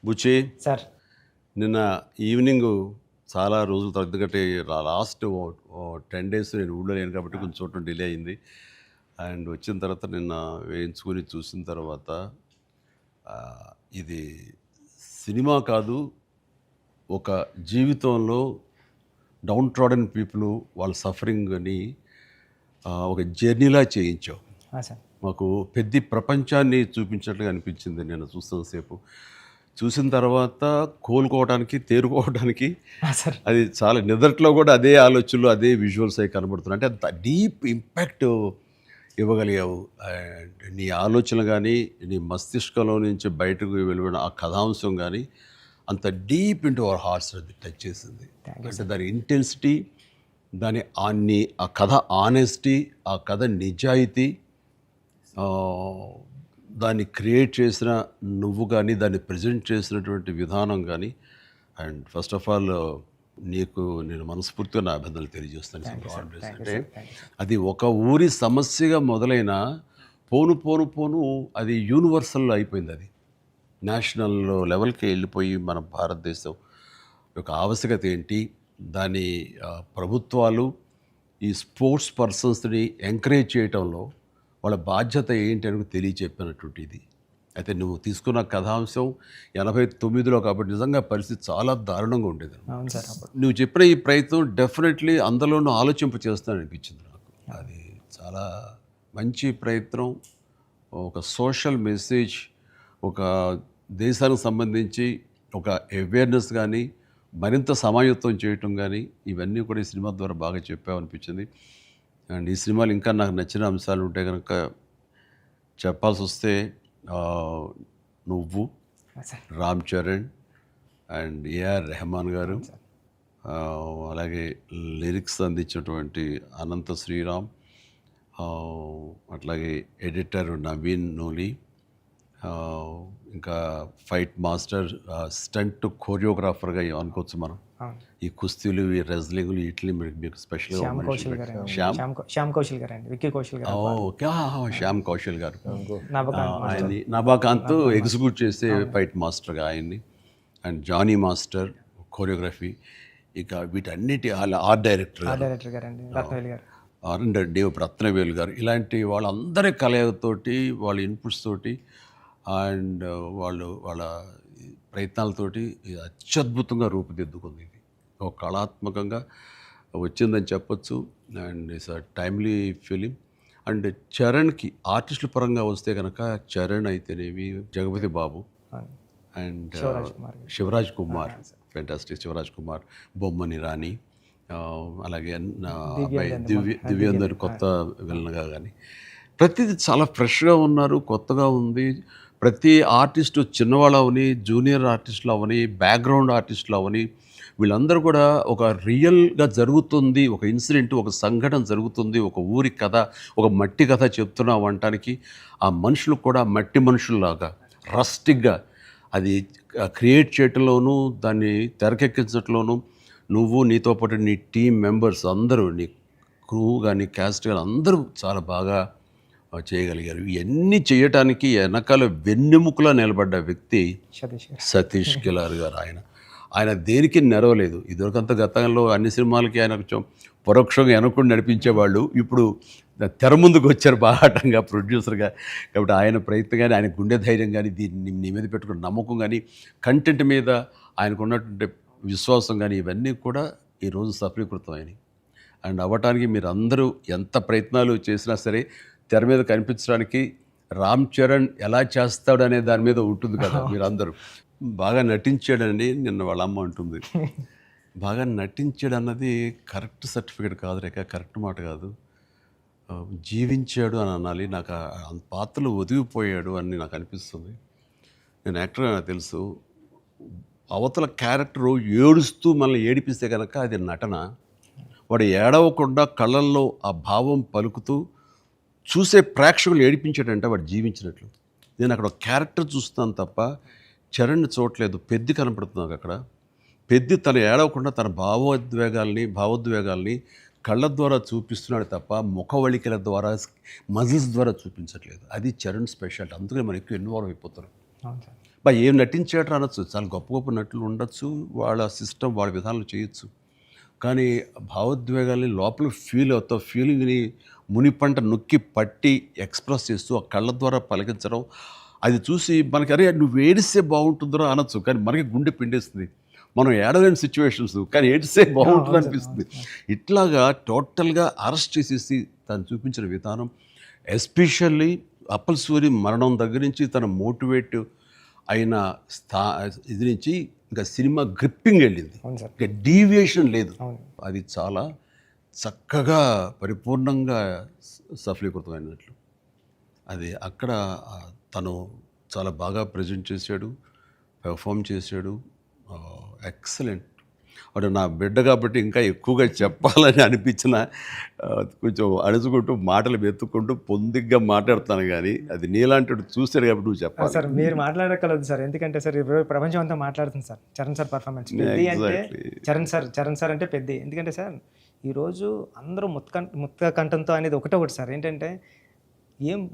బుచ్చి sir. నిన్న evening చాలా రోజుల తర్వాత, ఎందుకంటే లాస్ట్ 10 days నేను ఊళ్ళో లేను కాబట్టి కొంచెం చూడటం డిలే అయింది. అండ్ వచ్చిన తర్వాత నిన్న వేయించుకొని చూసిన తర్వాత ఆ, ఇది సినిమా కాదు, ఒక జీవితంలో డౌన్ ట్రాడన్ పీపుల్ వాళ్ళ సఫరింగ్ అని ఒక జర్నీలా చేయించావు. సార్. మాకు పెద్ద ప్రపంచాన్ని చూపించినట్లుగా అనిపించింది నేను చూస్తున్నంతసేపు. చూసిన తర్వాత కోలుకోవడానికి, తేరుకోవడానికి సార్. అది చాలా నిద్రలో కూడా అదే ఆలోచనలు, అదే విజువల్స్ అవి కనబడుతున్నాయి. అంటే అంత డీప్ ఇంపాక్ట్ ఇవ్వగలిగావు. అండ్ నీ ఆలోచనలు కానీ, నీ మస్తిష్కంలో నుంచి బయటకు వెలువడిన ఆ కథాంశం కానీ అంత డీప్ ఇంటూ అవర్ హార్ట్స్ అది టచ్ చేసింది. అంటే దాని ఇంటెన్సిటీ, ఆ కథ ఆనెస్టీ, ఆ కథ నిజాయితీ, దాన్ని క్రియేట్ చేసిన నువ్వు కానీ, దాన్ని ప్రజెంట్ చేసినటువంటి విధానం కానీ, అండ్ ఫస్ట్ ఆఫ్ ఆల్ నీకు నేను మనస్ఫూర్తిగా నా అభినందనలు తెలియజేస్తాను. అంటే అది ఒక ఊరి సమస్యగా మొదలైన పోను పోను పోను అది యూనివర్సల్ అయిపోయింది. అది నేషనల్ లెవెల్కి వెళ్ళిపోయి మన భారతదేశం యొక్క ఆవశ్యకత ఏంటి, దాని ప్రభుత్వాలు ఈ స్పోర్ట్స్ పర్సన్స్ని ఎంకరేజ్ చేయటంలో వాళ్ళ బాధ్యత ఏంటి అని తెలియచెప్పినటువంటి ఇది. అయితే నువ్వు తీసుకున్న కథాంశం 89లో కాబట్టి నిజంగా పరిస్థితి చాలా దారుణంగా ఉండేది. నువ్వు చెప్పిన ఈ ప్రయత్నం డెఫినెట్లీ అందరిలోనూ ఆలోచింప చేస్తానని అనిపించింది నాకు. అది చాలా మంచి ప్రయత్నం. ఒక సోషల్ మెసేజ్, ఒక దేశానికి సంబంధించి ఒక అవేర్నెస్ కానీ, మరింత సమాయత్తం చేయటం కానీ, ఇవన్నీ కూడా ఈ సినిమా ద్వారా బాగా చెప్పావనిపించింది. అండ్ ఈ సినిమాలు ఇంకా నాకు నచ్చిన అంశాలు ఉంటే కనుక చెప్పాల్సి వస్తే నువ్వు, రామ్ చరణ్ అండ్ ఏఆర్ రెహమాన్ గారు, అలాగే లిరిక్స్ అందించినటువంటి అనంత శ్రీరామ్, అట్లాగే ఎడిటర్ నవీన్ నూలి, ఇంకా ఫైట్ మాస్టర్, స్టంట్ కోరియోగ్రాఫర్గా అనుకోవచ్చు మనం. ఈ కుస్తీలు, ఈ రెజ్లింగ్లు, వీటిని మీకు స్పెషల్గా శ్యామ్ కౌశల్ గారు అండి, విక్కీ కౌశల్ గారు. శ్యామ్ కౌశల్ గారు ఆయన్ని, నభాకాంత్ ఎగ్జిక్యూట్ చేసే ఫైట్ మాస్టర్గా ఆయన్ని, అండ్ జానీ మాస్టర్ కోరియోగ్రఫీ, ఇక వీటన్నిటి ఆర్ట్ డైరెక్టర్ రత్నవేలు గారు, ఇలాంటి వాళ్ళందరి కలయికతోటి, వాళ్ళ ఇన్పుట్స్ తోటి అండ్ వాళ్ళ ప్రయత్నాలతోటి అత్యద్భుతంగా రూపుదిద్దుకుంది. ఇది ఒక కళాత్మకంగా వచ్చిందని చెప్పొచ్చు. And it's a timely film. And చరణ్కి ఆర్టిస్టుల పరంగా వస్తే కనుక చరణ్ అయితేనేమి, జగపతి బాబు అండ్ శివరాజ్ కుమార్, ఫెంటాస్టిక్ శివరాజ్ కుమార్, బొమ్మని రాణి, అలాగే అబ్బాయి దివ్యందర్ కొత్త విలన్గా కానీ ప్రతిదీ చాలా ఫ్రెష్గా ఉన్నారు, కొత్తగా ఉంది. ప్రతి ఆర్టిస్టు చిన్నవాళ్ళు అవని, జూనియర్ ఆర్టిస్టులు అవని, బ్యాక్గ్రౌండ్ ఆర్టిస్టులు అవని, వీళ్ళందరూ కూడా ఒక రియల్గా జరుగుతుంది, ఒక ఇన్సిడెంట్, ఒక సంఘటన జరుగుతుంది, ఒక ఊరి కథ, ఒక మట్టి కథ చెప్తున్నాం అనటానికి ఆ మనుషులు కూడా మట్టి మనుషుల్లాగా రస్టిక్గా అది క్రియేట్ చేయటంలోనూ, దాన్ని తెరకెక్కించడంలోనూ నువ్వు, నీతో పాటు నీ టీం మెంబర్స్ అందరూ, నీ క్రూ కానీ, క్యాస్ట్ కానీ అందరూ చాలా బాగా చేయగలిగారు. ఇవన్నీ చేయటానికి వెనకాల వెన్నెముకలా నిలబడ్డ వ్యక్తి సతీష్ కిలార్ గారు. ఆయన దేనికి నెరవలేదు. ఇదివరకంత గతంలో అన్ని సినిమాలకి ఆయన కొంచెం పరోక్షంగా వెనకుండా నడిపించేవాళ్ళు. ఇప్పుడు తెర ముందుకు వచ్చారు బాహాటంగా ప్రొడ్యూసర్గా. కాబట్టి ఆయన ప్రయత్నం కానీ, ఆయన గుండె ధైర్యం కానీ, దీన్ని నీ మీద పెట్టుకున్న నమ్మకం కానీ, కంటెంట్ మీద ఆయనకు ఉన్నటువంటి విశ్వాసం కానీ, ఇవన్నీ కూడా ఈరోజు సఫలీకృతమైనవి. అండ్ అవ్వటానికి మీరు అందరూ ఎంత ప్రయత్నాలు చేసినా సరే తెర మీద కనిపించడానికి రామ్ చరణ్ ఎలా చేస్తాడు అనే దాని మీద ఉంటుంది కదా. మీరు అందరూ బాగా నటించాడండి. నిన్న వాళ్ళ అమ్మ అంటుంది, బాగా నటించాడు అన్నది కరెక్ట్ సర్టిఫికేట్ కాదు రేఖ, కరెక్ట్ మాట కాదు. జీవించాడు అని అనాలి. నాకు ఆ పాత్రలో ఒదిగిపోయాడు అని నాకు అనిపిస్తుంది. నేను యాక్టర్గా నాకు తెలుసు. అవతల క్యారెక్టరు ఏడుస్తూ మనల్ని ఏడిపిస్తే కనుక అది నటన. వాడు ఏడవకుండా కళ్ళల్లో ఆ భావం పలుకుతూ చూసే ప్రేక్షకులు ఏడిపించాడంటే వాడు జీవించినట్లు. నేను అక్కడ ఒక క్యారెక్టర్ చూస్తాను తప్ప చరణ్ని చూడలేదు. పెద్ది కనపడుతున్నాను అక్కడ. పెద్ది తను ఏడవకుండా తన భావోద్వేగాల్ని కళ్ళ ద్వారా చూపిస్తున్నాడు తప్ప ముఖవళికల ద్వారా, మజిల్స్ ద్వారా చూపించట్లేదు. అది చరణ్ స్పెషాలిటీ. అందుకని మనం ఎక్కువ ఇన్వాల్వ్ అయిపోతారు. ఏం నటించాడు అనొచ్చు, చాలా గొప్ప గొప్ప నటులు ఉండొచ్చు, వాళ్ళ సిస్టమ్ వాళ్ళ విధానాలు చేయొచ్చు. కానీ భావోద్వేగాల్ని లోపల ఫీల్ అవుతా ఫీలింగ్ని మునిపంట నొక్కి పట్టి ఎక్స్ప్రెస్ చేస్తూ ఆ కళ్ళ ద్వారా పలికించడం, అది చూసి మనకి అరే నువ్వు ఏడిస్తే బాగుంటుందిరా అనొచ్చు, కానీ మనకి గుండె పిండేస్తుంది. మనం ఏడలేని సిచ్యువేషన్స్ కానీ ఏడిస్తే బాగుంటుంది అనిపిస్తుంది. ఇట్లాగా టోటల్గా అరెస్ట్ చేసేసి తను చూపించిన విధానం, ఎస్పెషల్లీ అప్పల్ సూరి మరణం దగ్గర నుంచి తన మోటివేట్ అయిన ఇది నుంచి ఇంకా సినిమా గ్రిప్పింగ్ వెళ్ళింది, అవును సార్. ఇంకా డీవియేషన్ లేదు. అవును. అది చాలా చక్కగా పరిపూర్ణంగా సఫలీకృతమైనట్లు. అది అక్కడ తను చాలా బాగా ప్రజెంట్ చేశాడు, పెర్ఫామ్ చేశాడు. ఎక్సలెంట్. అంటే నా బిడ్డ కాబట్టి ఇంకా ఎక్కువగా చెప్పాలని అనిపించిన కొంచెం అడుచుకుంటూ మాటలు వెతుక్కుంటూ పొందిగ్గా మాట్లాడుతాను, కానీ అది నీలాంటి చూశాడు కాబట్టి నువ్వు చెప్పాలి. సార్ మీరు మాట్లాడగలదు సార్, ఎందుకంటే సార్ ఇప్పుడు ప్రపంచం అంతా మాట్లాడుతుంది సార్ చరణ్ సార్ పర్ఫార్మెన్స్. పెద్ద అంటే చరణ్ సార్ అంటే పెద్ద. ఎందుకంటే సార్ ఈరోజు అందరూ ముత్త కంఠంతో అనేది ఒకటి సార్, ఏంటంటే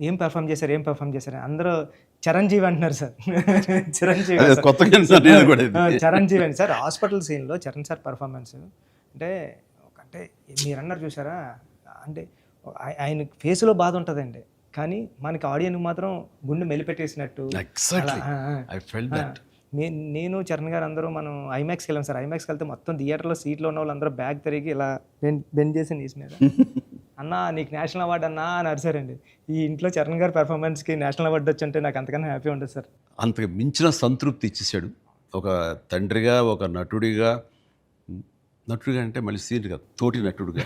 ఏం పెర్ఫామ్ చేశారు అందరూ చిరంజీవి అంటున్నారు సార్. చిరంజీవి చిరంజీవి అండి సార్. హాస్పిటల్ సీన్లో చరణ్ సార్ పర్ఫార్మెన్స్ అంటే మీరు అన్నారు చూసారా, అంటే ఆయన ఫేస్లో బాధ ఉంటుందండి, కానీ మనకి ఆడియన్కి మాత్రం గుండె మెలిపెట్టేసినట్టు. నేను చరణ్ గారు అందరూ మనం ఐమాక్స్కి వెళ్ళాం సార్. ఐమాక్స్కి వెళ్తే మొత్తం థియేటర్లో సీట్లో ఉన్న వాళ్ళందరూ బ్యాగ్ తిరిగి ఇలా బెండ్ చేసి నీస్ మీద అన్నా నీకు నేషనల్ అవార్డు అన్నా అని అరిసారండి. ఈ ఇంట్లో చరణ్ గారి పెర్ఫార్మెన్స్కి నేషనల్ అవార్డు వచ్చి నాకు అంతకన్నా హ్యాపీ ఉంటుంది సార్. అంతకు మించిన సంతృప్తి ఇచ్చేసాడు. ఒక తండ్రిగా, ఒక నటుడిగా అంటే మళ్ళీ సీనియర్ కాదు, తోటి నటుడుగా,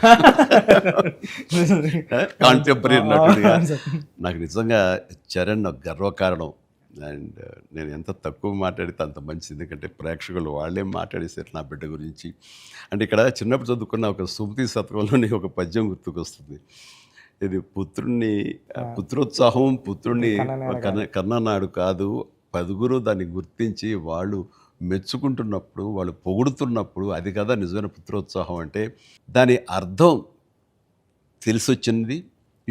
కాంటెంపరీ నటుడిగా నాకు నిజంగా చరణ్ గర్వకారణం. అండ్ నేను ఎంత తక్కువ మాట్లాడితే అంత మంచిది, ఎందుకంటే ప్రేక్షకులు వాళ్ళే మాట్లాడేసారు నా బిడ్డ గురించి. అంటే ఇక్కడ చిన్నప్పుడు చదువుకున్న ఒక సుమతి శతకంలోని ఒక పద్యం గుర్తుకొస్తుంది. ఇది పుత్రోత్సాహం పుత్రుణ్ణి కన్ననాడు కాదు, పదుగురు దాన్ని గుర్తించి వాళ్ళు మెచ్చుకుంటున్నప్పుడు, వాళ్ళు పొగుడుతున్నప్పుడు అది కదా నిజమైన పుత్రోత్సాహం అంటే. దాని అర్థం తెలిసొచ్చింది,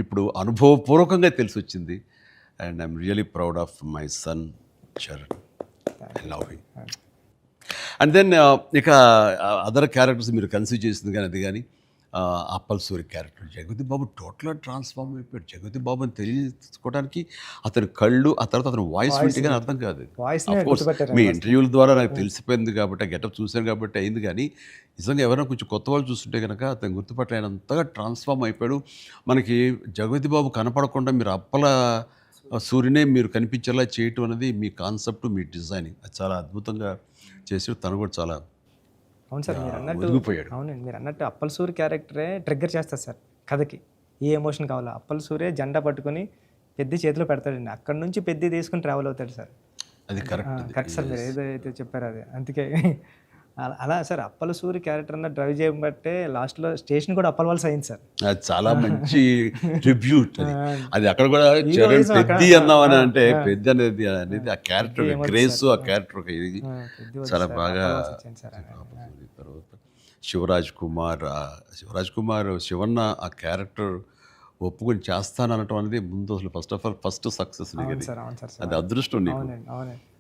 ఇప్పుడు అనుభవపూర్వకంగా తెలిసొచ్చింది. And I'm really proud of my son, Charan. I love him. And then ఇక అదర్ క్యారెక్టర్స్ మీరు కన్సిడర్ చేసింది కానీ అది కానీ అప్పల్ సూరి క్యారెక్టర్ జగపతి బాబు టోటల్గా ట్రాన్స్ఫార్మ్ అయిపోయాడు. జగపతి బాబు అని తెలియకోవడానికి అతని కళ్ళు, ఆ తర్వాత అతని వాయిస్ వింటే కానీ అర్థం కాదు. మీ ఇంటర్వ్యూల ద్వారా నాకు తెలిసిపోయింది కాబట్టి, ఆ గెటప్ చూశాను కాబట్టి అయింది. కానీ నిజంగా ఎవరైనా కొంచెం కొత్త వాళ్ళు చూస్తుంటే కనుక అతను గుర్తుపట్టలేనంతగా ట్రాన్స్ఫార్మ్ అయిపోయాడు. మనకి జగపతి బాబు కనపడకుండా మీరు అప్పల సూర్యునే మీరు కనిపించేలా చేయటం అనేది మీ కాన్సెప్ట్, మీ డిజైనింగ్, అది చాలా అద్భుతంగా చేసి తను కూడా చాలా అవును సార్. మీరు అన్నట్టు అవునండి, మీరు అన్నట్టు అప్పల్ సూరి క్యారెక్టరే ట్రిగ్గర్ చేస్తారు సార్ కథకి. ఏ ఎమోషన్ కావాలో అప్పల్ సూరే జెండా పట్టుకొని పెద్ద చేతిలో పెడతాడండి, అక్కడ నుంచి పెద్ద తీసుకుని ట్రావెల్ అవుతాడు సార్. అది కరెక్ట్ సార్, మీరు ఏదైతే చెప్పారో అది. అందుకే అలా సార్ అప్పల సూరి క్యారెక్టర్ అన్న డ్రైవ్ చేయబట్టే లాస్ట్లో స్టేషన్ కూడా అప్పల వాళ్ళ అయింది సార్. అది చాలా మంచి ట్రిబ్యూట్. అది అక్కడ కూడా చరణ్ పెద్ది అన్నామని అంటే పెద్ద అనేది ఆ క్యారెక్టర్ గ్రేస్, ఆ క్యారెక్టర్ ఇది చాలా బాగా. తర్వాత శివరాజ్ కుమార్ శివన్న ఆ క్యారెక్టర్ ఒప్పుకొని చేస్తాననటం అనేది ముందు అసలు ఫస్ట్ సక్సెస్ అది అదృష్టం నీకు.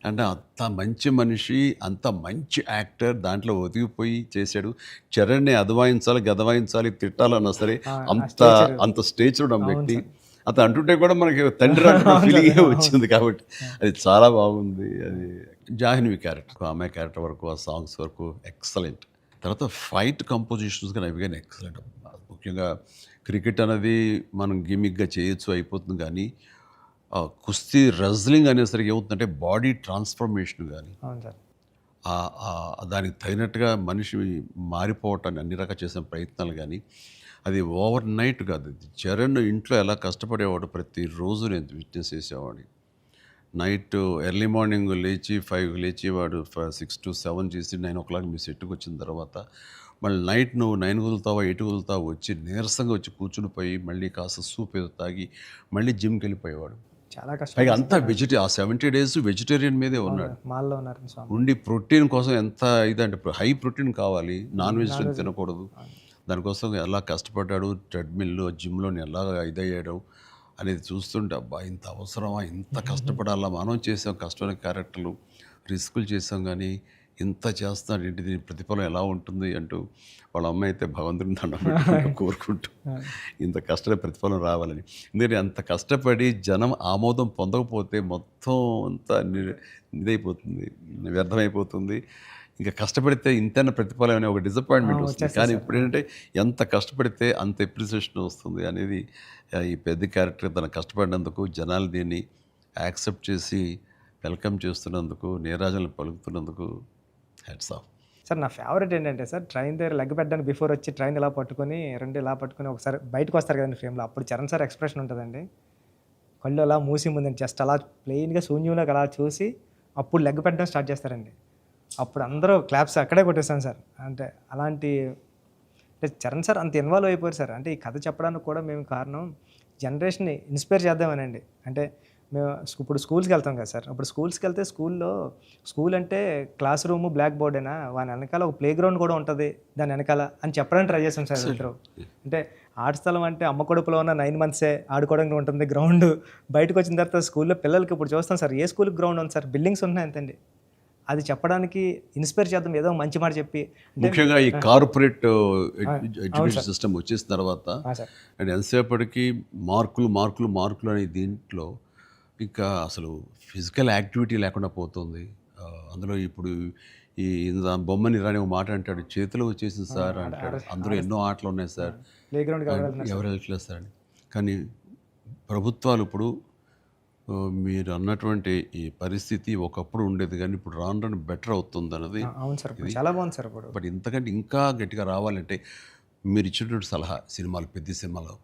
అంటే అంత మంచి మనిషి, అంత మంచి యాక్టర్, దాంట్లో ఒదిగిపోయి చేశాడు. చరణ్ని అదవాయించాలి, గదవాయించాలి, తిట్టాలన్నా సరే అంత స్టేజ్ ఉన్న వ్యక్తి. అతను అంటుంటే కూడా మనకి తండ్రి ఫీలింగే వచ్చింది కాబట్టి అది చాలా బాగుంది. అది జాహ్నవి క్యారెక్టర్, ఆమె క్యారెక్టర్ వరకు, ఆ సాంగ్స్ వరకు ఎక్సలెంట్. తర్వాత ఫైట్ కంపోజిషన్స్ కానీ అవి కానీ ఎక్సలెంట్. ముఖ్యంగా క్రికెట్ అనేది మనం గిమిక్గా చేయొచ్చు, అయిపోతుంది. కానీ కుస్తీ రెజ్లింగ్ అనేసరికి ఏమవుతుందంటే బాడీ ట్రాన్స్ఫర్మేషన్ కానీ దానికి తగినట్టుగా మనిషి మారిపోవటాన్ని అన్ని రకాల చేసిన ప్రయత్నాలు కానీ అది ఓవర్ నైట్ కాదు. చరణ్ ఇంట్లో ఎలా కష్టపడేవాడు, ప్రతిరోజు నేను విట్నెస్ చేసేవాడిని. నైట్ ఎర్లీ మార్నింగ్ లేచి 5 లేచి వాడు 6 to 7 చేసి 9 o'clock మీ సెట్కి వచ్చిన తర్వాత మళ్ళీ నైట్ నువ్వు 9 కుదులుతావా 8 కుదులుతావా వచ్చి నీరసంగా వచ్చి కూర్చుని పోయి మళ్ళీ కాస్త సూప్ ఏదో తాగి మళ్ళీ జిమ్కి వెళ్ళిపోయేవాడు. చాలా కష్టం. పైగా అంతా ఆ 70 days వెజిటేరియన్ మీదే ఉన్నాడు. ఉండి ప్రోటీన్ కోసం ఎంత ఇదంటే హై ప్రోటీన్ కావాలి, నాన్ వెజిటేరియన్ తినకూడదు. దానికోసం ఎలా కష్టపడ్డాడు, ట్రెడ్మిల్లో జిమ్లో ఎలా ఇదయ్యాడు. అనేది చూస్తుంటే అబ్బా ఇంత అవసరమా, ఇంత కష్టపడాలా, మనం చేసాం కష్టమైన క్యారెక్టర్లు, రిస్కులు చేసాం, కానీ ఇంత చేస్తున్నాడు ఏంటి, దీని ప్రతిఫలం ఎలా ఉంటుంది అంటూ వాళ్ళ అమ్మ అయితే భగవంతుని దండం పెట్టుకుంటూ కోరుకుంటూ ఇంత కష్టమైన ప్రతిఫలం రావాలని. ఎందుకంటే అంత కష్టపడి జనం ఆమోదం పొందకపోతే మొత్తం అంతా ఇదైపోతుంది, వ్యర్థమైపోతుంది. ఇంకా కష్టపడితే ఇంతైనా ప్రతిఫలం అనే ఒక డిసప్పాయింట్మెంట్ వస్తుంది. కానీ ఇప్పుడు ఏంటంటే ఎంత కష్టపడితే అంత ఎప్రిసియేషన్ వస్తుంది అనేది ఈ పెద్ద క్యారెక్టర్ తన కష్టపడినందుకు, జనాలు దీన్ని యాక్సెప్ట్ చేసి వెల్కమ్ చేస్తున్నందుకు, నీరాజనలు పలుకుతున్నందుకు హ్యాట్స్ ఆఫ్. సార్ నా ఫేవరెట్ ఏంటంటే సార్, ట్రైన్ దగ్గర లెగ్ పెట్టడానికి బిఫోర్ వచ్చి ట్రైన్ ఇలా పట్టుకొని రెండు ఇలా పట్టుకొని ఒకసారి బయటకు వస్తారు కదండి ఫ్రేమ్లో, అప్పుడు చరణ్ సార్ ఎక్స్ప్రెషన్ ఉంటుందండి, కళ్ళు అలా మూసి ముందండి జస్ట్ అలా ప్లెయిన్గా శూన్యంలోకి అలా చూసి అప్పుడు లెగ్ పెట్టడం స్టార్ట్ చేస్తారండి. అప్పుడు అందరూ క్లాప్స్ అక్కడే కొట్టేస్తాను సార్. అంటే అలాంటి అంటే చరణ్ సార్ అంత ఇన్వాల్వ్ అయిపోయారు సార్. అంటే ఈ కథ చెప్పడానికి కూడా మేము కారణం జనరేషన్ని ఇన్స్పైర్ చేద్దామనండి. అంటే మేము ఇప్పుడు స్కూల్స్కి వెళ్తాం కదా సార్, అప్పుడు స్కూల్స్కి వెళ్తే స్కూల్ అంటే క్లాస్ రూమ్ బ్లాక్ బోర్డేనా, వాని వెనకాల ఒక ప్లే గ్రౌండ్ కూడా ఉంటుంది దాని వెనకాల అని చెప్పడానికి ట్రై చేస్తాం సార్ ఇద్దరు. అంటే ఆట స్థలం అంటే అమ్మ కడుపులో ఉన్న 9 months ఆడుకోవడానికి ఉంటుంది గ్రౌండ్. బయటకు వచ్చిన తర్వాత స్కూల్లో పిల్లలకి ఇప్పుడు చూస్తాం సార్, ఏ స్కూల్కి గ్రౌండ్ ఉంది సార్, బిల్డింగ్స్ ఉన్నాయి అంతండి. అది చెప్పడానికి ఇన్స్పైర్ చేద్దాం, ఏదో మంచి మాట చెప్పి. ముఖ్యంగా ఈ కార్పొరేట్ ఎడ్యుకేషన్ సిస్టమ్ వచ్చేసిన తర్వాత అండ్ ఎంతసేపటికి మార్కులు అనే దీంట్లో ఇంకా అసలు ఫిజికల్ యాక్టివిటీ లేకుండా పోతుంది. అందులో ఇప్పుడు ఈ బొమ్మని రాని ఒక మాట అంటాడు, చేతిలో వచ్చేసింది సార్ అంటాడు, అందులో ఎన్నో ఆటలు ఉన్నాయి సార్, ప్లే గ్రౌండ్ ఎవరు వెళ్ళట్లేదు సార్ అని. కానీ ప్రభుత్వాలు ఇప్పుడు మీరు అన్నటువంటి ఈ పరిస్థితి ఒకప్పుడు ఉండేది, కానీ ఇప్పుడు రాను బెటర్ అవుతుంది అన్నది. అవును సార్, చాలా బాగుంది సార్ ఇప్పుడు. బట్ ఇంతకంటే ఇంకా గట్టిగా రావాలంటే మీరు ఇచ్చినటువంటి సలహా, సినిమాలు పెద్ద సినిమాలు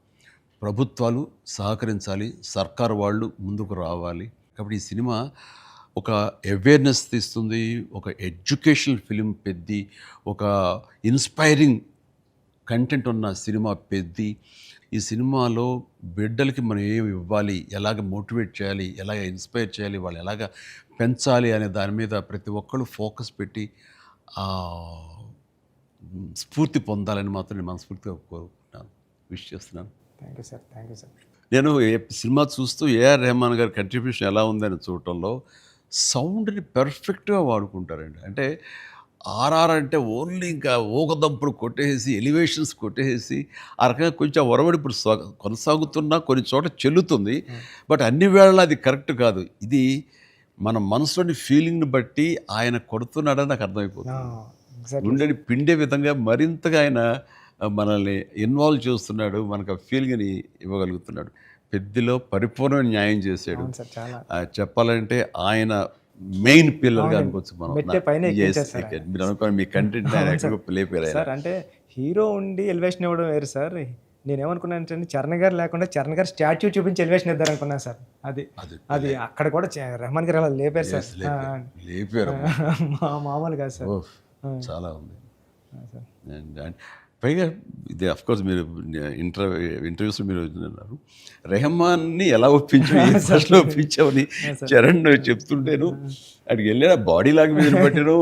ప్రభుత్వాలు సహకరించాలి, సర్కారు వాళ్ళు ముందుకు రావాలి. కాబట్టి ఈ సినిమా ఒక అవేర్నెస్ తీస్తుంది, ఒక ఎడ్యుకేషనల్ ఫిలిం పెద్ది, ఒక ఇన్స్పైరింగ్ కంటెంట్ ఉన్న సినిమా పెద్ది. ఈ సినిమాలో బిడ్డలకి మనం ఏమి ఇవ్వాలి, ఎలాగ మోటివేట్ చేయాలి, ఎలాగ ఇన్స్పైర్ చేయాలి, వాళ్ళు ఎలాగ పెంచాలి అనే దాని మీద ప్రతి ఒక్కళ్ళు ఫోకస్ పెట్టి స్ఫూర్తి పొందాలని మాత్రం నేను మనస్ఫూర్తిగా కోరుకుంటున్నాను, విష్ చేస్తున్నాను. Thank you sir, thank you sir. నేను సినిమా చూస్తూ ఏఆర్ రెహమాన్ గారి కంట్రిబ్యూషన్ ఎలా ఉందని చూడటంలో సౌండ్ని పెర్ఫెక్ట్గా వాడుకుంటారండి. అంటే ఆర్ఆర్ అంటే ఓన్లీ ఇంకా ఊకదంపుడు కొట్టేసి, ఎలివేషన్స్ కొట్టేసి ఆ రకంగా కొంచెం ఒరవడి ఇప్పుడు కొనసాగుతున్నా కొన్ని చోట చెల్లుతుంది. బట్ అన్ని వేళ అది కరెక్ట్ కాదు. ఇది మన మనసులోని ఫీలింగ్ని బట్టి ఆయన కొడుతున్నాడని నాకు అర్థమైపోతుంది. గుండెని పిండే విధంగా మరింతగా ఆయన మనల్ని ఇన్వాల్వ్ చేస్తున్నాడు, మనకు ఆ ఫీలింగ్ని ఇవ్వగలుగుతున్నాడు. పెద్దలో పరిపూర్ణమైన న్యాయం చేశాడు. చెప్పాలంటే ఆయన మెయిన్ పిల్లర్గా అనుకోవచ్చు మనం. మీరు అనుకోండి మీ కంటెంట్ లేపారు సార్. అంటే హీరో ఉండి ఎలివేషన్ ఇవ్వడం వేరు సార్. నేనేమనుకున్నాను, చరణ్ గారు లేకుండా చరణ్ గారు స్టాచ్యూ చూపించి ఎలివేషన్ ఇద్దారనుకున్నాను సార్. అది అక్కడ కూడా రెహమాన్ గారు అలా లేపారు సార్, లేపారు మామూలు కాదు సార్, చాలా ఉంది. పైగా ఇది అఫ్కోర్స్ మీరు ఇంటర్వ్యూస్లో మీరు అన్నారు రెహమాన్ని ఎలా ఒప్పించావని చరణ్ చెప్తుంటేను అక్కడికి వెళ్ళిన బాడీ లాంగ్వేజ్ బట్టిను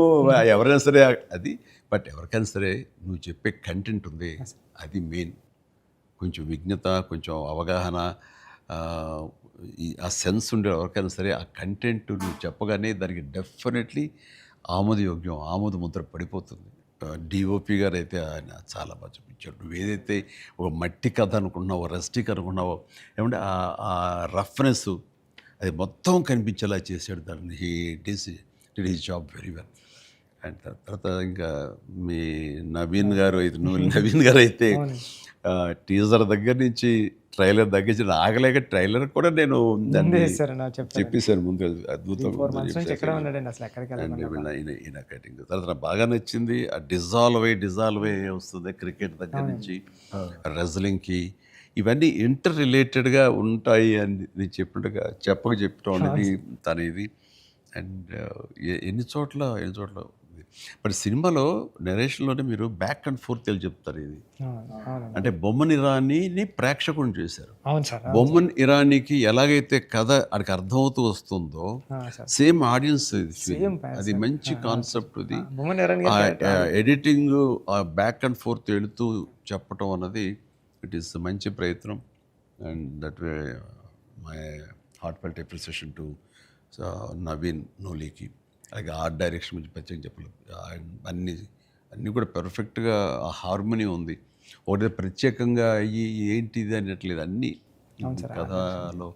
ఎవరైనా సరే అది. బట్ ఎవరికైనా సరే నువ్వు చెప్పే కంటెంట్ ఉంది, అది మెయిన్. కొంచెం విజ్ఞత, కొంచెం అవగాహన, ఆ సెన్స్ ఉండే ఎవరికైనా సరే ఆ కంటెంట్ నువ్వు చెప్పగానే దానికి డెఫినెట్లీ ఆమోదయోగ్యం, ఆమోద ముద్ర పడిపోతుంది. డిఓపి గారు అయితే ఆయన చాలా బాగా చూపించాడు. నువ్వు ఏదైతే ఒక మట్టి కథ అనుకున్నావో, రస్టిక్ అనుకున్నావో, ఏమంటే ఆ రఫ్నెస్ అది మొత్తం కనిపించేలా చేశాడు. దాన్ని did his job very well. And తర్వాత ఇంకా మీ నవీన్ గారు అయితే టీజర్ దగ్గర నుంచి ట్రైలర్ దగ్గర నుంచి ఆగలేక ట్రైలర్ కూడా నేను చెప్పేశాను ముందు, అద్భుతంగా కటింగ్. తర్వాత నాకు బాగా నచ్చింది ఆ డిజాల్వ్ అయ్యి వస్తుంది క్రికెట్ దగ్గర నుంచి రెజ్లింగ్కి. ఇవన్నీ ఇంటర్ రిలేటెడ్గా ఉంటాయి అని నేను చెప్పినట్టుగా చెప్పడం అనేది తన ఇది. అండ్ ఎన్ని చోట్ల బట్ సినిమాలో నెరేషన్లోనే మీరు బ్యాక్ అండ్ ఫోర్త్ చెప్తారు. ఇది అంటే బొమ్మన్ ఇరానీని ప్రేక్షకుని చేశారు. బొమ్మన్ ఇరానీకి ఎలాగైతే కథ అక్కడికి అర్థమవుతూ వస్తుందో సేమ్ ఆడియన్స్ అది మంచి కాన్సెప్ట్. ఇది ఎడిటింగ్ బ్యాక్ అండ్ ఫోర్త్ వెళుతూ చెప్పటం అన్నది ఇట్ ఈస్ మంచి ప్రయత్నం. And that way my heartfelt appreciation to Naveen నోలీకి. అలాగే ఆర్ట్ డైరెక్షన్ గురించి ప్రత్యేకంగా చెప్పలేదు. అన్నీ కూడా పెర్ఫెక్ట్గా ఆ హార్మోనీ ఉంది. ఒకటి ప్రత్యేకంగా అయ్యి ఏంటిది అనట్లేదు, అన్నీ కథలో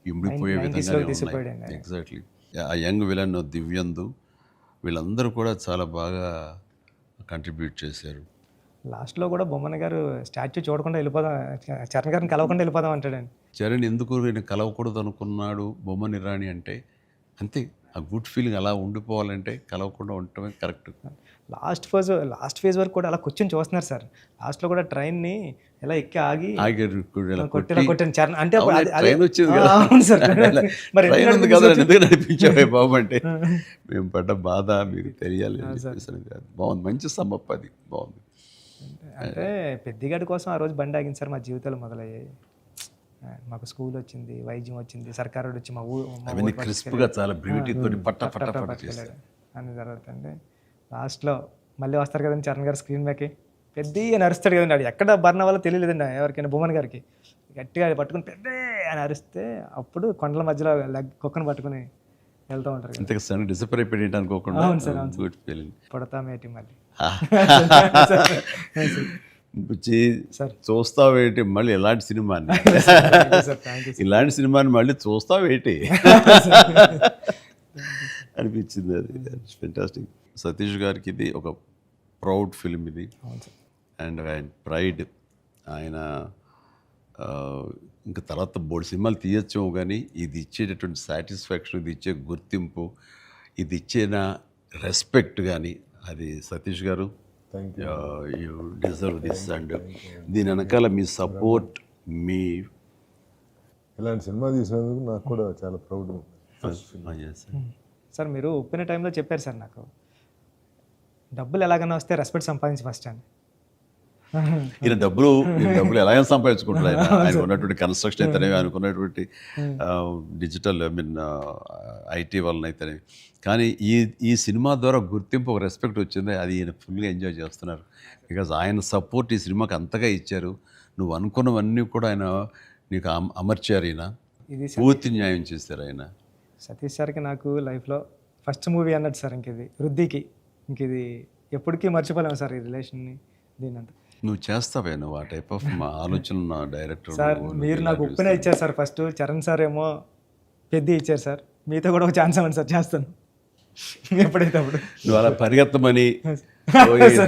ఇమిడిపోయే విధంగానే ఉన్నాయి. ఎగ్జాక్ట్లీ. ఆ యంగ్ విలన్ దివ్యందు వీళ్ళందరూ కూడా చాలా బాగా కంట్రిబ్యూట్ చేశారు. లాస్ట్లో కూడా బొమ్మన గారు స్టాచ్యూ చూడకుండా వెళ్ళిపోదాం, చరణ్ గారిని కలవకుండా వెళ్ళిపోదాం అంటాడండి. చరణ్ ఎందుకు నేను కలవకూడదు అనుకున్నాడు బొమ్మని రాణి అంటే అంతే. ఆ గుడ్ ఫీలింగ్ అలా ఉండిపోవాలంటే కలవకుండా ఉండటమే కరెక్ట్. లాస్ట్ ఫేజ్ వరకు కూడా అలా కూర్చొని చూస్తున్నారు సార్. లాస్ట్లో కూడా ట్రైన్ని ఎలా ఎక్కి ఆగి కొట్టాను చరణ్ అంటే ట్రైన్ వచ్చింది కదా, అవును సార్. మరి ట్రైన్ ఉంది కదా ఎందుకు నడిపించావే బాబు అంటే మేము పడ్డ బాధ మీకు తెలియాలి అని చెప్పేసి. బాగుంది, మంచి సమ్మప్, అది బాగుంది. అంటే పెద్దిగాడి కోసం ఆ రోజు బండి ఆగింది సార్. మా జీవితాలు మొదలయ్యాయి. మాకు స్కూల్ వచ్చింది, వైద్యం వచ్చింది, సర్కారు వచ్చి మా అవన్నీ క్రిస్ప్గా చాలా బ్యూటీతో పట్ట పట్ట పట్ట చేశారు అని జరుగుతుంది. లాస్ట్లో మళ్ళీ వస్తారు కదండి చరణ్ గారు స్క్రీన్ మీదకి, పెద్ద నరుస్తాడు కదండి. అది ఎక్కడ బర్ణ వల్ల తెలియలేదండి ఎవరికైనా. భువన్ గారికి గట్టిగా పట్టుకుని పెద్ద అని అరిస్తే అప్పుడు కొండల మధ్యలో కుక్కను పట్టుకుని వెళ్తూ ఉంటారు. అంతే సడన్ డిసప్పర్ అయిపోయి అనుకోకుండా గుడ్ ఫీలింగ్. పుడతామేటి మళ్ళీ చూస్తావేంటి మళ్ళీ ఇలాంటి సినిమాని, ఇలాంటి సినిమాని మళ్ళీ చూస్తావేంటి అనిపించింది. అది ఫెంటాస్టిక్. సతీష్ గారికి ఇది ఒక ప్రౌడ్ ఫిల్మ్ ఇది. అండ్ ఆయన ప్రైడ్. ఆయన ఇంకా తర్వాత బోల్డ్ సినిమాలు తీయచ్చేమో కానీ ఇది ఇచ్చేటటువంటి సాటిస్ఫాక్షన్, ఇది ఇచ్చే గుర్తింపు, ఇది ఇచ్చిన రెస్పెక్ట్ కానీ అది సతీష్ గారు యూ డిజర్వ్ దిస్. అండ్ దీని వెనకాల మీ సపోర్ట్, మీ ఇలాంటి సినిమా తీసినందుకు నాకు కూడా చాలా ప్రౌడ్. సార్ మీరు ఒప్పిన టైంలో చెప్పారు సార్ నాకు, డబ్బులు ఎలాగైనా వస్తే రెస్పెక్ట్ సంపాదించి ఫస్ట్ అని. ఈయన డబ్బులు ఎలాగైనా సంపాదించుకుంటారు. ఆయన ఉన్నటువంటి కన్స్ట్రక్షన్ అయితేనేవి, అనుకున్నటువంటి డిజిటల్ ఐటీ వలన అయితేనేవి. కానీ ఈ సినిమా ద్వారా గుర్తింపు, ఒక రెస్పెక్ట్ వచ్చింది. అది ఈయన ఫుల్గా ఎంజాయ్ చేస్తున్నారు. బికాజ్ ఆయన సపోర్ట్ ఈ సినిమాకి అంతగా ఇచ్చారు. నువ్వు అనుకున్నవన్నీ కూడా ఆయన నీకు అమర్చారు. ఈయన పూర్తి న్యాయం చేశారు ఆయన. సతీష్ సార్కి నాకు లైఫ్లో ఫస్ట్ మూవీ అన్నట్టు సార్. ఇది వృద్ధికి ఇది ఎప్పటికీ మర్చిపోలేము సార్, ఈ రిలేషన్ని. దీనంతా నువ్వు చేస్తావే, నువ్వు ఆ type of director director sir. మీరు నాకు ఉప్పునే ఇచ్చారు సార్ ఫస్ట్. చరణ్ సార్ ఏమో పెద్ద ఇచ్చారు సార్. మీతో కూడా ఒక ఛాన్స్ అవ్వండి సార్, చేస్తాను ఎప్పుడైతే అప్పుడు. నువ్వు అలా పరిగెత్తమని,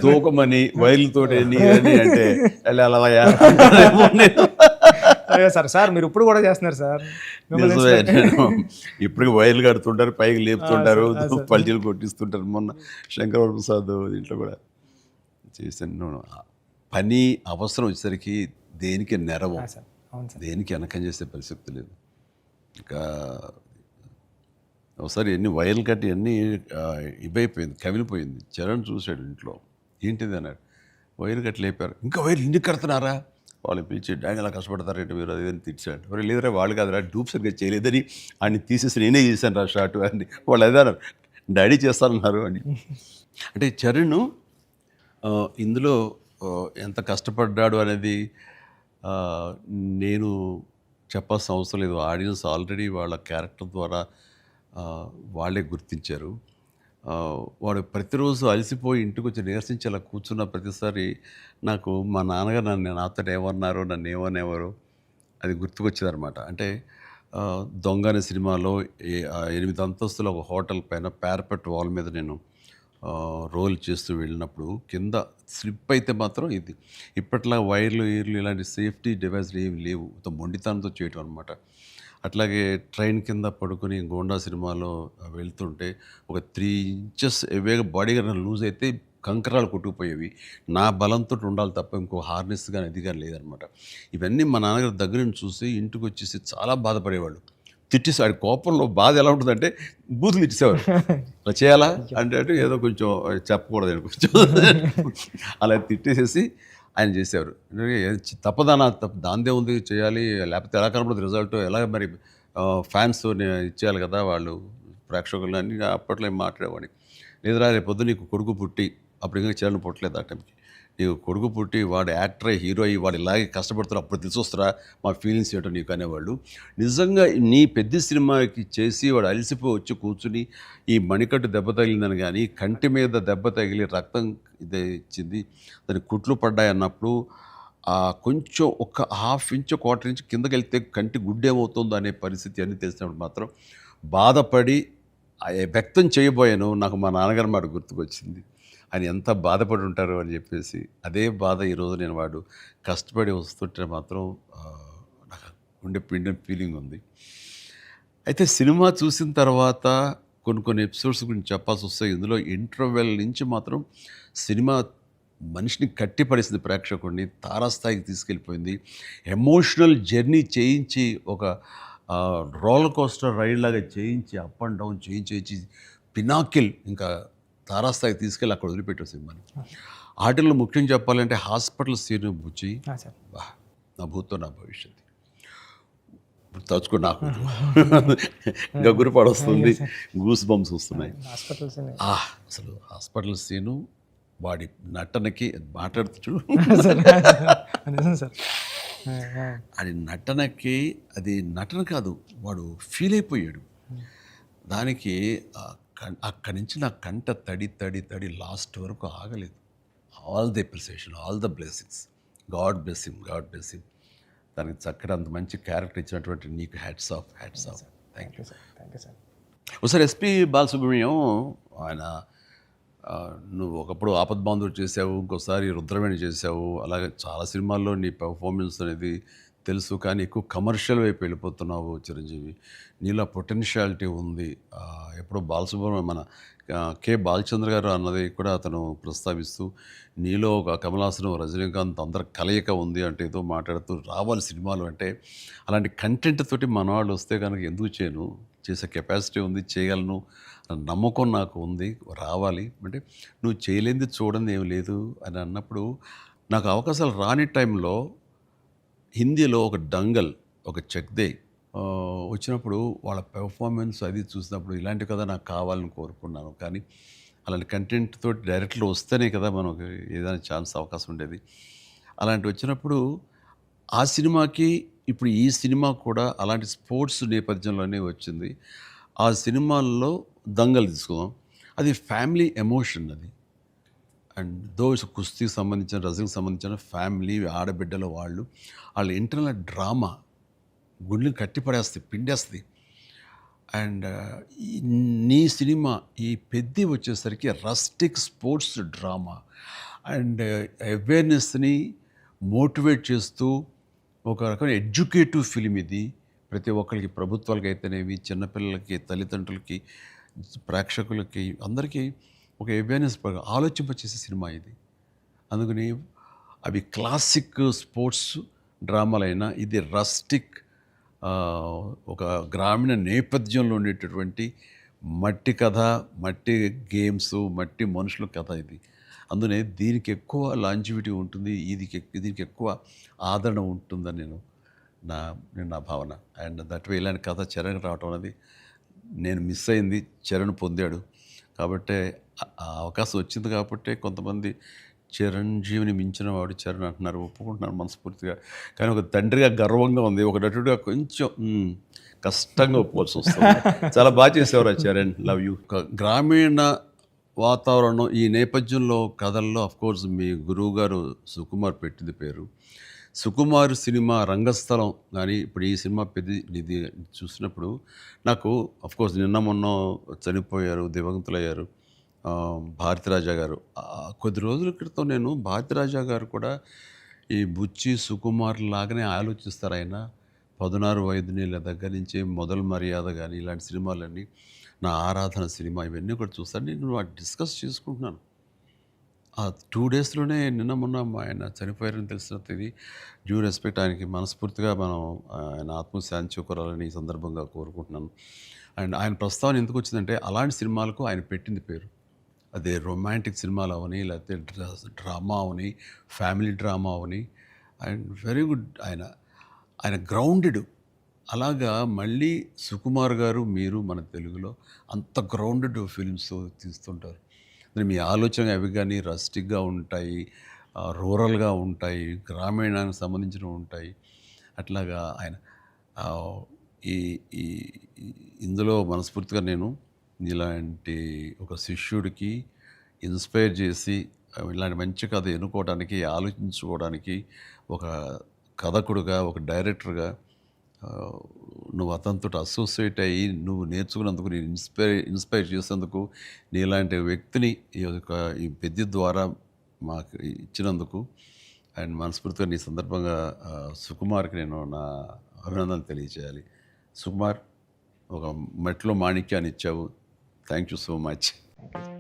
దూకమని, వైర్లతోటి అంటే సార్. సార్ మీరు ఇప్పుడు కూడా చేస్తున్నారు సార్. ఇప్పటికి వైర్లు కడుతుంటారు, పైకి లేపుతుంటారు, పల్టీలు కొట్టిస్తుంటారు. మొన్న శంకర ప్రసాద్ దీంట్లో కూడా చేశాను. పని అవసరం వచ్చేసరికి దేనికి నెరవం, దేనికి వెనకం చేసే పరిస్థితి లేదు. ఇంకా ఒకసారి ఎన్ని వైర్లు కట్టి అన్నీ ఇవైపోయింది, కవిలిపోయింది. చరణ్ చూశాడు ఇంట్లో, ఏంటిది అన్నాడు. వైర్లు కట్టి లేపారు. ఇంకా వైర్లు ఇంటికి కడుతున్నారా? వాళ్ళు పిలిచి డాంగ్ ఎలా కష్టపడతారంటే మీరు అది అని తిట్టాడు. మరి లేదురా వాళ్ళు కాదురా, డూప్ సరిగ్గా చేయలేదని ఆయన తీసేసి నేనే చేశాను రా షార్ట్ అని వాళ్ళు అదే డాడీ చేస్తారన్నారు అని. అంటే చరణ్ ఇందులో ఎంత కష్టపడ్డాడు అనేది నేను చెప్పాల్సిన అవసరం లేదు. ఆడియన్స్ ఆల్రెడీ వాళ్ళ క్యారెక్టర్ ద్వారా వాళ్ళే గుర్తించారు. వాడు ప్రతిరోజు అలసిపోయి ఇంటికి వచ్చి నీరసించి అలా కూర్చున్న ప్రతిసారి నాకు మా నాన్నగారు నాతో ఏమన్నారో, నన్ను ఏమనేవారో అది గుర్తుకొచ్చేదనమాట. అంటే దొంగ అనే సినిమాలో 8 అంతస్తుల ఒక హోటల్ పైన పారపెట్ వాల్ మీద నేను రోల్ చేస్తూ వెళ్ళినప్పుడు కింద స్లిప్ అయితే మాత్రం ఇది ఇప్పట్లా వైర్లు ఇలాంటి సేఫ్టీ డివైస్లు ఏమి లేవు. మొండితనంతో చేయటం అనమాట. అట్లాగే ట్రైన్ కింద పడుకొని గోండా సినిమాలో వెళ్తుంటే ఒక 3 ఇంచెస్ ఎవేగా బాడీ కానీ లూజ్ అయితే కంకరాలు కొట్టుకుపోయేవి. నా బలంతో ఉండాలి తప్ప ఇంకో హార్నెస్ కానీ అది కానీ లేదనమాట. ఇవన్నీ మా నాన్నగారి దగ్గర నుంచి చూసి ఇంటికి వచ్చేసి చాలా బాధపడేవాళ్ళు. తిట్టేసాడు. కోపంలో బాధ ఎలా ఉంటుందంటే బూతులు తిట్టేసేవారు. అలా చేయాలా అంటే ఏదో కొంచెం చెప్పకూడదు కొంచెం అలా తిట్టేసేసి ఆయన చేసేవారు. తప్పదనా దాందే ఉంది చేయాలి, లేకపోతే ఎలా కనపడదు రిజల్ట్, ఎలా మరి ఫ్యాన్స్ ఇచ్చేయాలి కదా వాళ్ళు ప్రేక్షకులు అని అప్పట్లో ఏం మాట్లాడేవాడిని. లేదురా రేపు పొద్దు నీకు కొడుకు పుట్టి, అప్పుడు ఇంకా చరణ్ పుట్టలేదు ఆ టైంకి, నీకు కొడుకు పుట్టి వాడు యాక్టర్ హీరో అయ్యి వాడు ఇలాగే కష్టపడుతారు అప్పుడు తెలిసి వస్తారా మా ఫీలింగ్స్ ఏంటో నీకు అనేవాళ్ళు. నిజంగా నీ పెద్ద సినిమాకి చేసి వాడు అలసిపోయి వచ్చి కూర్చుని ఈ మణికట్టు దెబ్బ తగిలిందని కానీ కంటి మీద దెబ్బ తగిలి రక్తం ఇదే ఇచ్చింది దానికి కుట్లు పడ్డాయి అన్నప్పుడు కొంచెం ఒక హాఫ్ ఇంచు క్వార్టర్ ఇంచు కిందకి వెళ్తే కంటి గుడ్డేమవుతుందో అనే పరిస్థితి అన్నీ తెలిసినప్పుడు మాత్రం బాధపడి వ్యక్తం చేయబోయాను. నాకు మా నాన్నగారు మాట గుర్తుకొచ్చింది. ఆయన ఎంత బాధపడి ఉంటారు అని చెప్పేసి అదే బాధ ఈరోజు నేను వాడు కష్టపడి వస్తుంటే మాత్రం నాకు ఉండే పిండిన ఫీలింగ్ ఉంది. అయితే సినిమా చూసిన తర్వాత కొన్ని ఎపిసోడ్స్ గురించి చెప్పాల్సి వస్తాయి. ఇందులో ఇంటర్వెల్ నుంచి మాత్రం సినిమా మనిషిని కట్టిపడేసింది, ప్రేక్షకుడిని తారాస్థాయికి తీసుకెళ్ళిపోయింది. ఎమోషనల్ జర్నీ చేయించి ఒక రోలర్ కోస్టర్ రైడ్ లాగా చేయించి అప్ అండ్ డౌన్ చేయించి పినాకిల్ ఇంకా తారాస్థాయికి తీసుకెళ్ళి అక్కడ వదిలిపెట్టారు సినిమాని. ఆటల్లో ముఖ్యం చెప్పాలంటే హాస్పిటల్ సీన్ బుచ్చి నా భూతో నా భవిష్యత్తు తలుచుకో నాకు ఇంకా గురిపాడు వస్తుంది, గూస్ బంప్స్ వస్తున్నాయి. అసలు హాస్పిటల్ సీను వాడి నటనకి మాట్లాడుతూ అది నటనకి అది నటన కాదు, వాడు ఫీల్ అయిపోయాడు దానికి. అక్కడి నుంచి నా కంట తడి తడి తడి లాస్ట్ వరకు ఆగలేదు. All the appreciation, all the blessings, God bless him, God bless him. దానికి చక్కగా అంత మంచి క్యారెక్టర్ ఇచ్చినటువంటి నీకు hats off, hats off. Thank you sir. ఒకసారి ఎస్పి బాలసుబ్రహ్మణ్యం ఆయన నువ్వు ఒకప్పుడు ఆపద్బాంధవుడు చేసావు, ఇంకోసారి రుద్రవేణి చేసావు, అలాగే చాలా సినిమాల్లో నీ పెర్ఫార్మెన్స్ అనేది తెలుసు. కానీ ఎక్కువ కమర్షియల్ వైపు వెళ్ళిపోతున్నావు చిరంజీవి. నీలో పొటెన్షియాలిటీ ఉంది. ఎప్పుడో బాలసుబ్రహ్మణ్యం మన కె బాలచంద్ర గారు అన్నది కూడా అతను ప్రస్తావిస్తూ నీలో ఒక కమలాసనం రజనీకాంత్ అందరి కలయిక ఉంది అంటే ఏదో మాట్లాడుతూ రావాలి సినిమాలు అంటే. అలాంటి కంటెంట్ తోటి మన వాళ్ళు వస్తే కనుక ఎందుకు చేయను, చేసే కెపాసిటీ ఉంది, చేయగలను నమ్మకం నాకు ఉంది, రావాలి అంటే. నువ్వు చేయలేనిది చూడండి ఏం లేదు అని అన్నప్పుడు నాకు అవకాశాలు రాని టైంలో హిందీలో ఒక డంగల్, ఒక చెక్దే వచ్చినప్పుడు వాళ్ళ పెర్ఫార్మెన్స్ అది చూసినప్పుడు ఇలాంటి కదా నాకు కావాలని కోరుకున్నాను. కానీ అలాంటి కంటెంట్ తోటి డైరెక్ట్లో వస్తేనే కదా మనకు ఏదైనా ఛాన్స్ అవకాశం ఉండేది. అలాంటి వచ్చినప్పుడు ఆ సినిమాకి ఇప్పుడు ఈ సినిమా కూడా అలాంటి స్పోర్ట్స్ నేపథ్యంలోనే వచ్చింది. ఆ సినిమాల్లో దంగల్ తీసుకుందాం, అది ఫ్యామిలీ ఎమోషన్ అది. అండ్ కుస్తీకి సంబంధించిన రజనీకి సంబంధించిన ఫ్యామిలీ ఆడబిడ్డల వాళ్ళ ఇంటర్నల్ డ్రామా గుండెని కట్టిపడేస్తుంది, పిండేస్తుంది. అండ్ నీ సినిమా ఈ పెద్ద వచ్చేసరికి రస్టిక్ స్పోర్ట్స్ డ్రామా అండ్ అవేర్నెస్ని మోటివేట్ చేస్తూ ఒక రకమైన ఎడ్యుకేటివ్ ఫిలిం ఇది. ప్రతి ఒక్కరికి, ప్రభుత్వాలకి అయితేనేవి, చిన్నపిల్లలకి, తల్లిదండ్రులకి, ప్రేక్షకులకి అందరికీ ఒక అవేర్నెస్ ఆలోచింపచేసే సినిమా ఇది. అందుకని అవి క్లాసిక్ స్పోర్ట్స్ డ్రామాలైనా ఇది రస్టిక్ ఒక గ్రామీణ నేపథ్యంలో ఉండేటటువంటి మట్టి కథ, మట్టి గేమ్స్, మట్టి మనుషుల కథ ఇది. అందునే దీనికి ఎక్కువ లాంజివిటీ ఉంటుంది, దీనికి ఎక్కువ ఆదరణ ఉంటుందని నా భావన. అండ్ దట్ వే ఇలాంటి కథ చరణ్ రావటం అనేది నేను మిస్ అయింది, చరణ్ పొందాడు. కాబట్టి ఆ అవకాశం వచ్చింది కాబట్టి కొంతమంది చిరంజీవిని మించిన వాడు చరణ్ అంటున్నారు, ఒప్పుకుంటున్నారు మనస్ఫూర్తిగా. కానీ ఒక తండ్రిగా గర్వంగా ఉంది, ఒక నటుడిగా కొంచెం కష్టంగా ఒప్పుకోవాల్సి వస్తుంది. చాలా బాగా చేసేవారు చరణ్, లవ్ యూ. గ్రామీణ వాతావరణం ఈ నేపథ్యంలో కథల్లో అఫ్కోర్స్ మీ గురువు గారు సుకుమార్ పెట్టింది పేరు. సుకుమార్ సినిమా రంగస్థలం కానీ ఇప్పుడు ఈ సినిమా ఇది చూసినప్పుడు నాకు అఫ్కోర్స్ నిన్న మొన్న చనిపోయారు, దివంగతులయ్యారు భారతిరాజా గారు. కొద్ది రోజుల క్రితం నేను భారతిరాజా గారు కూడా ఈ బుచ్చి సుకుమార్ లాగానే ఆలోచిస్తారు. ఆయన 16 వయదునీళ్ళ దగ్గర నుంచి మొదలు మర్యాద కానీ ఇలాంటి సినిమాలన్నీ, నా ఆరాధన సినిమా ఇవన్నీ కూడా చూస్తాను. నేను డిస్కస్ చేసుకుంటున్నాను. ఆ 2 డేస్లోనే నిన్న మొన్న ఆయన చనిపోయారని తెలిసిన ఇది డ్యూ రెస్పెక్ట్ ఆయనకి మనస్ఫూర్తిగా మనం ఆయన ఆత్మశాంతి చేకూరాలని ఈ సందర్భంగా కోరుకుంటున్నాను. అండ్ ఆయన ప్రస్తావన ఎందుకు వచ్చిందంటే అలాంటి సినిమాలకు ఆయన పెట్టింది పేరు. అదే రొమాంటిక్ సినిమాలు అవని, లేకపోతే drama Avani, family drama Avani. And very good. ఆయన గ్రౌండెడ్. అలాగా మళ్ళీ సుకుమార్ గారు మీరు మన తెలుగులో అంత గ్రౌండెడ్ ఫిల్మ్స్ తీస్తుంటారు. మీ ఆలోచన అవి కానీ రస్టిక్గా ఉంటాయి, రూరల్గా ఉంటాయి, గ్రామీణానికి సంబంధించినవి ఉంటాయి. అట్లాగా ఆయన ఆ, ఈ ఈ ఇందులో మనస్ఫూర్తిగా నేను ఇలాంటి ఒక శిష్యుడికి ఇన్స్పైర్ చేసి ఇలాంటి మంచి కథ ఎన్నుకోవడానికి, ఆలోచించుకోవడానికి ఒక కథకుడుగా, ఒక డైరెక్టర్గా ఆ, నువ్వు అతనితో అసోసియేట్ అయ్యి నువ్వు నేర్చుకున్నందుకు, నేను ఇన్స్పైర్ చేసేందుకు, నీలాంటి వ్యక్తిని ఈ పెద్ద ద్వారా మాకు ఇచ్చినందుకు అండ్ మనస్ఫూర్తిగా నీ సందర్భంగా సుకుమార్కి నేను నా అభినందనలు తెలియజేయాలి. సుకుమార్, ఒక మెట్లో మాణిక్యాన్ని ఇచ్చావు. Thank you so much. Thank you.